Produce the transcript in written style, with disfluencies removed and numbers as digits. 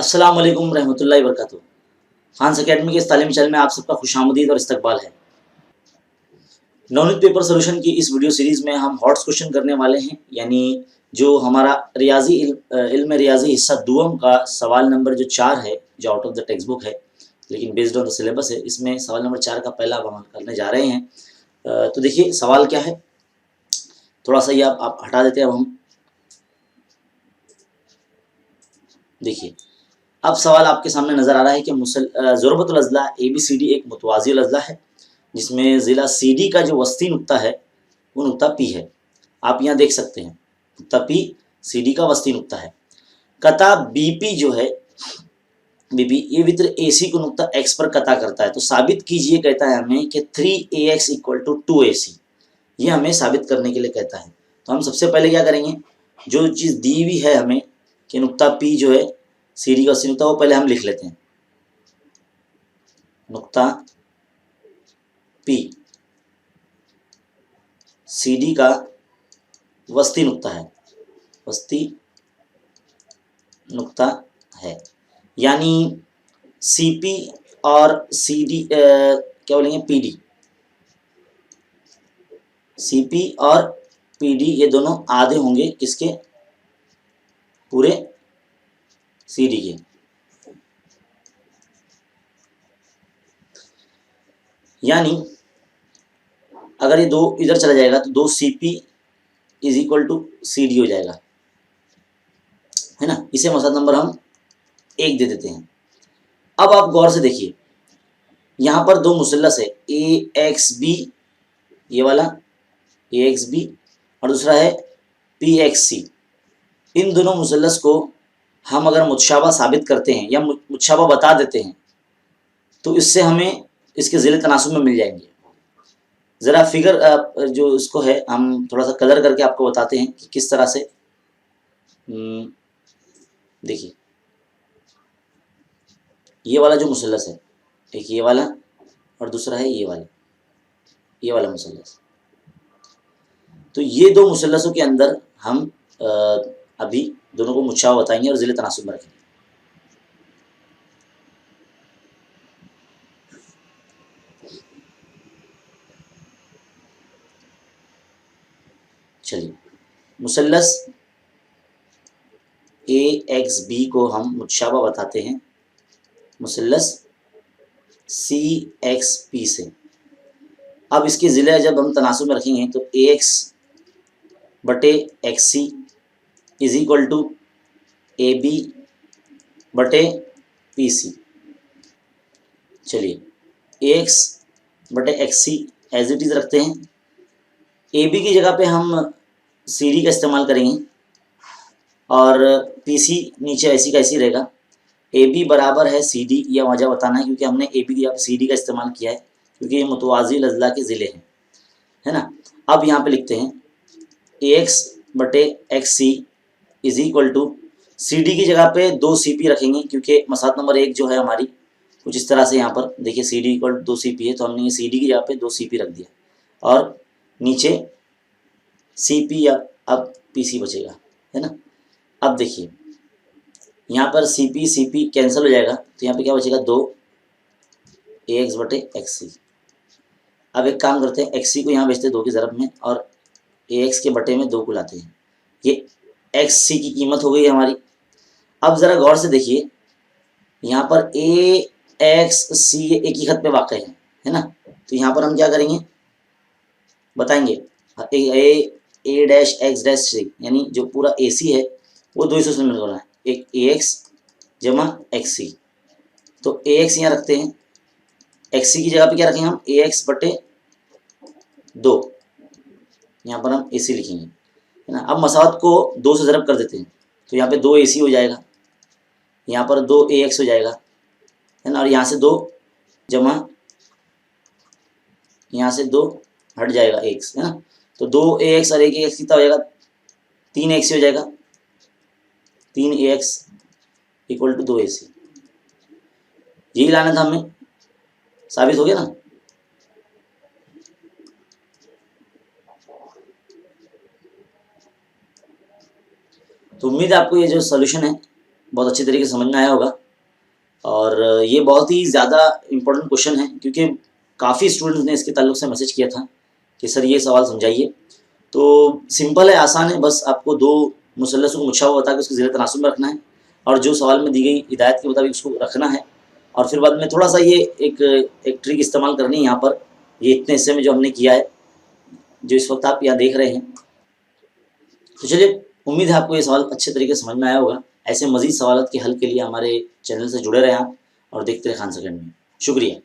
अस्सलाम वालेकुम रहमतुल्लाहि वबरकातुहू। खान्स अकेडमी के इस तालीमी चैनल में आप सबका खुशामदीद और इस्तकबाल है। नवनीत पेपर सोल्यूशन की इस वीडियो सीरीज़ में हम हॉट्स क्वेश्चन करने वाले हैं, यानी जो हमारा रियाजी इल्म रियाजी हिस्सा दुअम का सवाल नंबर जो 4 है, जो out of the text book है लेकिन बेस्ड ऑन द सिलेबस है, इसमें सवाल नंबर 4 का पहला अब हम करने जा रहे हैं। तो देखिए सवाल क्या है, थोड़ा सा ये आप हटा देते हैं। अब हम देखिए, अब सवाल आपके सामने नज़र आ रहा है कि ज़ुरबतुल अज़ला ABCD एक मुतवाज़ी अज़ला है, जिसमें ज़िला CD का जो वस्ती नुक्ता है वो नुक्ता P है। आप यहाँ देख सकते हैं नुक्ता P CD का वस्ती नुक्ता है। कता BP जो है, BP ये वित्र AC को नुक्ता X पर कता करता है। तो साबित कीजिए कहता है हमें कि 3AX = 2AC, ये हमें साबित करने के लिए कहता है। तो हम सबसे पहले क्या करेंगे, जो चीज़ दी हुई है हमें कि नुक्ता P जो है CD का वस्ती नुक्ता, वो पहले हम लिख लेते हैं। नुक्ता P CD का वस्ती नुक्ता है, वस्ती नुक्ता है, यानी CP और CD क्या बोलेंगे PD, CP और PD ये दोनों आधे होंगे किसके, पूरे CD के। यानी अगर ये दो इधर चला जाएगा तो 2CP = CD हो जाएगा, है ना। इसे मसला नंबर हम 1 दे देते हैं। अब आप गौर से देखिए, यहाँ पर दो मुसल्लस है AXB, ये वाला AXB, और दूसरा है PXC। इन दोनों मुसल्लस को हम अगर मुतशाबा साबित करते हैं या मुतशाबा बता देते हैं तो इससे हमें इसके ज़िले तनासुब में मिल जाएंगे। ज़रा फिगर जो इसको है हम थोड़ा सा कलर करके आपको बताते हैं कि किस तरह से। देखिए ये वाला जो मुसल्लस है, एक ये वाला और दूसरा है ये वाला मुसल्लस। तो ये दो मुसल्लसों के अंदर हम अभी दोनों को मुतशाबा बताएंगे और ज़िले तनासुब में रखेंगे। चलिए, मुसल्लस AXB को हम मुतशाबा बताते हैं मुसल्लस CXP से। अब इसके ज़िले जब हम तनासुब में रखेंगे तो AX/XC = AB/PC। चलिए AX/XC एज इट इज़ रखते हैं। AB की जगह पे हम CD का इस्तेमाल करेंगे और PC नीचे ऐसी का ऐसी रहेगा। AB बराबर है CD, यह वजह बताना है क्योंकि हमने AB की जगह CD का इस्तेमाल किया है, क्योंकि ये मुतवाज़ी अज़ला के ज़िले हैं, है ना। अब यहाँ पे लिखते हैं AX/XC = CD की जगह पे 2CP रखेंगे, क्योंकि मसला नंबर 1 जो है हमारी कुछ इस तरह से, यहाँ पर देखिए CD = 2CP है, तो हमने ये CD की जगह पे 2CP रख दिया और नीचे CP या अब PC बचेगा, है ना। अब देखिए यहाँ पर CP कैंसिल हो जाएगा, तो यहाँ पे क्या बचेगा, 2 AX/XC। अब एक काम करते हैं, XC को यहाँ भेजते हैं 2 की ज़रब में और AX के बटे में 2 को लाते हैं। ये XC की कीमत हो गई है हमारी। अब ज़रा गौर से देखिए, यहाँ पर AXC एक ही खत पे वाक़ है ना। तो यहाँ पर हम क्या करेंगे बताएंगे, A'(X') यानी जो पूरा AC है वो 2 हिस्सों में होना है, एक AX जमा XC। तो AX यहाँ रखते हैं, XC की जगह पे क्या रखेंगे हम, AX/2, यहाँ पर हम AC लिखेंगे, है ना। अब मसावत को 2 से ज़रब कर देते हैं, तो यहाँ पे 2 AC हो जाएगा, यहाँ पर 2 AX हो जाएगा, है ना। और यहाँ से 2 जमा यहाँ से 2 हट जाएगा AX, है ना। तो 2 AX और 1 AX कितना हो जाएगा, 3 AX हो जाएगा। 3 AX = 2 AC, यही लाना था हमें, साबित हो गया ना। तो उम्मीद है आपको ये जो सॉल्यूशन है बहुत अच्छी तरीके से समझ में आया होगा। और ये बहुत ही ज़्यादा इम्पोर्टेंट क्वेश्चन है, क्योंकि काफ़ी स्टूडेंट्स ने इसके ताल्लुक से मैसेज किया था कि सर ये सवाल समझाइए। तो सिंपल है, आसान है, बस आपको दो मुसल्लसों को मुछा हुआ बता के उसको ज़ेर तनासुब में रखना है और जो सवाल में दी गई हिदायत के मुताबिक उसको रखना है। और फिर बाद में थोड़ा सा ये एक ट्रिक इस्तेमाल करनी है यहाँ पर, ये इतने हिस्से में जो हमने किया है, जो इस वक्त आप यहाँ देख रहे हैं। तो चलिए, उम्मीद है आपको ये सवाल अच्छे तरीके से समझ में आया होगा। ऐसे मज़ीद सवालों के हल के लिए हमारे चैनल से जुड़े रहें आप और देखते रहें खान सेकंड में। शुक्रिया।